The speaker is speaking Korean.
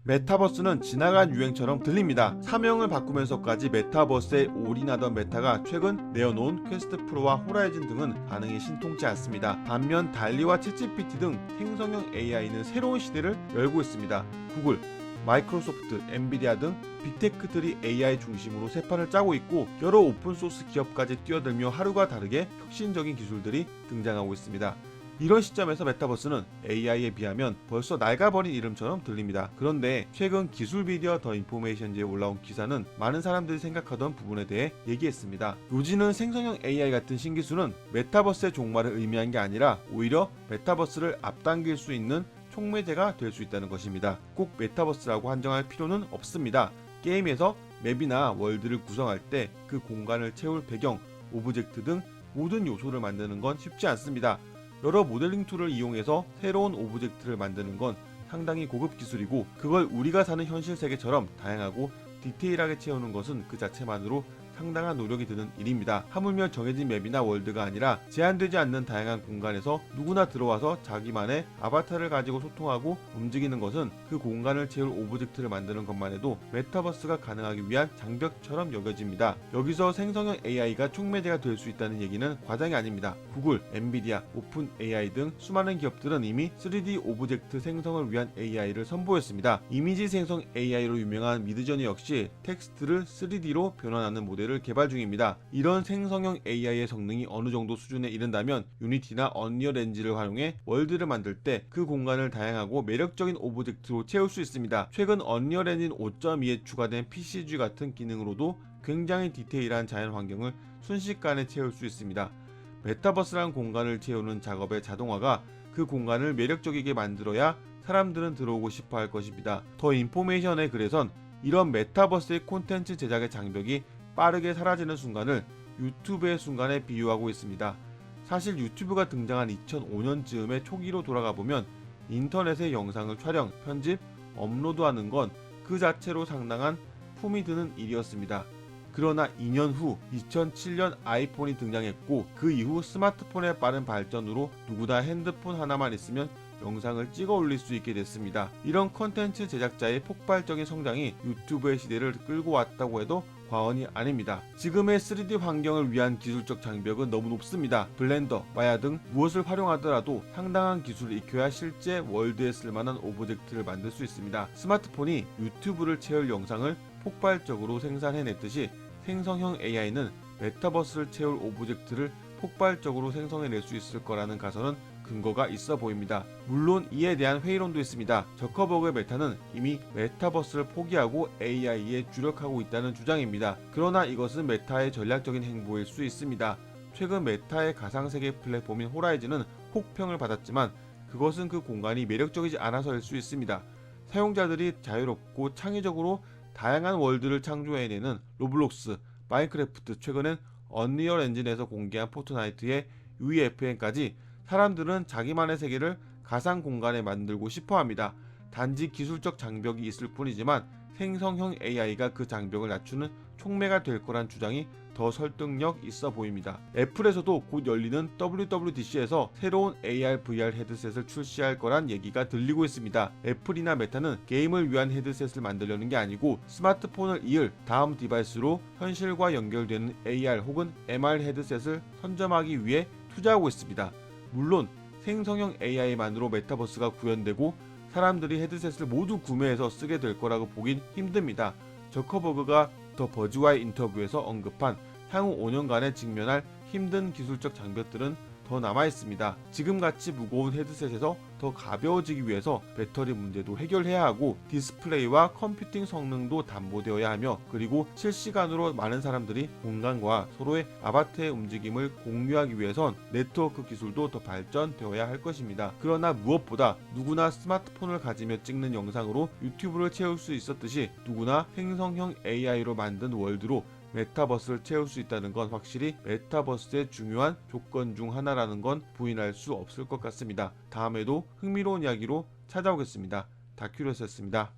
메타버스는 지나간 유행처럼 들립니다. 사명을 바꾸면서까지 메타버스에 올인하던 메타가 최근 내어놓은 퀘스트 프로와 호라이즌 등은 반응이 신통치 않습니다. 반면 달리와 챗GPT 등 생성형 AI는 새로운 시대를 열고 있습니다. 구글, 마이크로소프트, 엔비디아 등 빅테크들이 AI 중심으로 새 판을 짜고 있고, 여러 오픈소스 기업까지 뛰어들며 하루가 다르게 혁신적인 기술들이 등장하고 있습니다. 이런 시점에서 메타버스는 AI에 비하면 벌써 낡아버린 이름처럼 들립니다. 그런데 최근 기술 미디어 더 인포메이션지에 올라온 기사는 많은 사람들이 생각하던 부분에 대해 얘기했습니다. 요지는 생성형 AI 같은 신기술은 메타버스의 종말을 의미한 게 아니라 오히려 메타버스를 앞당길 수 있는 촉매제가 될 수 있다는 것입니다. 꼭 메타버스라고 한정할 필요는 없습니다. 게임에서 맵이나 월드를 구성할 때 그 공간을 채울 배경, 오브젝트 등 모든 요소를 만드는 건 쉽지 않습니다. 여러 모델링 툴을 이용해서 새로운 오브젝트를 만드는 건 상당히 고급 기술이고, 그걸 우리가 사는 현실 세계처럼 다양하고 디테일하게 채우는 것은 그 자체만으로 상당한 노력이 드는 일입니다. 하물며 정해진 맵이나 월드가 아니라 제한되지 않는 다양한 공간에서 누구나 들어와서 자기만의 아바타를 가지고 소통하고 움직이는 것은 그 공간을 채울 오브젝트를 만드는 것만 해도 메타버스가 가능하기 위한 장벽처럼 여겨집니다. 여기서 생성형 AI가 촉매제가 될 수 있다는 얘기는 과장이 아닙니다. 구글, 엔비디아, 오픈 AI 등 수많은 기업들은 이미 3D 오브젝트 생성을 위한 AI를 선보였습니다. 이미지 생성 AI로 유명한 미드저니 역시 텍스트를 3D로 변환하는 모델을 개발 중입니다. 이런 생성형 AI의 성능이 어느 정도 수준에 이른다면 유니티나 언리얼 엔진을 활용해 월드를 만들 때 그 공간을 다양하고 매력적인 오브젝트로 채울 수 있습니다. 최근 언리얼 엔진 5.2에 추가된 PCG 같은 기능으로도 굉장히 디테일한 자연 환경을 순식간에 채울 수 있습니다. 메타버스란 공간을 채우는 작업의 자동화가 그 공간을 매력적이게 만들어야 사람들은 들어오고 싶어 할 것입니다. 더 인포메이션의 글에선 이런 메타버스의 콘텐츠 제작의 장벽이 빠르게 사라지는 순간을 유튜브의 순간에 비유하고 있습니다. 사실 유튜브가 등장한 2005년쯤의 초기로 돌아가 보면 인터넷에 영상을 촬영, 편집, 업로드하는 건 그 자체로 상당한 품이 드는 일이었습니다. 그러나 2년 후 2007년 아이폰이 등장했고, 그 이후 스마트폰의 빠른 발전으로 누구나 핸드폰 하나만 있으면 영상을 찍어 올릴 수 있게 됐습니다. 이런 컨텐츠 제작자의 폭발적인 성장이 유튜브의 시대를 끌고 왔다고 해도 과언이 아닙니다. 지금의 3D 환경을 위한 기술적 장벽은 너무 높습니다. 블렌더, 마야 등 무엇을 활용하더라도 상당한 기술을 익혀야 실제 월드에 쓸만한 오브젝트를 만들 수 있습니다. 스마트폰이 유튜브를 채울 영상을 폭발적으로 생산해냈듯이 생성형 AI는 메타버스를 채울 오브젝트를 폭발적으로 생성해낼 수 있을 거라는 가설은 근거가 있어 보입니다. 물론 이에 대한 회의론도 있습니다. 저커버그의 메타는 이미 메타버스를 포기하고 AI에 주력하고 있다는 주장입니다. 그러나 이것은 메타의 전략적인 행보일 수 있습니다. 최근 메타의 가상세계 플랫폼인 호라이즌은 혹평을 받았지만 그것은 그 공간이 매력적이지 않아서일 수 있습니다. 사용자들이 자유롭고 창의적으로 다양한 월드를 창조해내는 로블록스, 마인크래프트, 최근엔 언리얼 엔진에서 공개한 포트나이트의 UEFN까지 사람들은 자기만의 세계를 가상 공간에 만들고 싶어 합니다. 단지 기술적 장벽이 있을 뿐이지만 생성형 AI가 그 장벽을 낮추는 촉매가 될 거란 주장이 더 설득력 있어 보입니다. 애플에서도 곧 열리는 WWDC에서 새로운 AR, VR 헤드셋을 출시할 거란 얘기가 들리고 있습니다. 애플이나 메타는 게임을 위한 헤드셋을 만들려는 게 아니고 스마트폰을 이을 다음 디바이스로 현실과 연결되는 AR 혹은 MR 헤드셋을 선점하기 위해 투자하고 있습니다. 물론 생성형 AI만으로 메타버스가 구현되고 사람들이 헤드셋을 모두 구매해서 쓰게 될 거라고 보긴 힘듭니다. 저커버그가 더 버즈와의 인터뷰에서 언급한 향후 5년간에 직면할 힘든 기술적 장벽들은 더 남아있습니다. 지금같이 무거운 헤드셋에서 더 가벼워지기 위해서 배터리 문제도 해결해야 하고 디스플레이와 컴퓨팅 성능도 담보되어야 하며, 그리고 실시간으로 많은 사람들이 공간과 서로의 아바타의 움직임을 공유하기 위해선 네트워크 기술도 더 발전되어야 할 것입니다. 그러나 무엇보다 누구나 스마트폰을 가지며 찍는 영상으로 유튜브를 채울 수 있었듯이 누구나 생성형 AI로 만든 월드로 메타버스를 채울 수 있다는 건 확실히 메타버스의 중요한 조건 중 하나라는 건 부인할 수 없을 것 같습니다. 다음에도 흥미로운 이야기로 찾아오겠습니다. 다큐로스였습니다.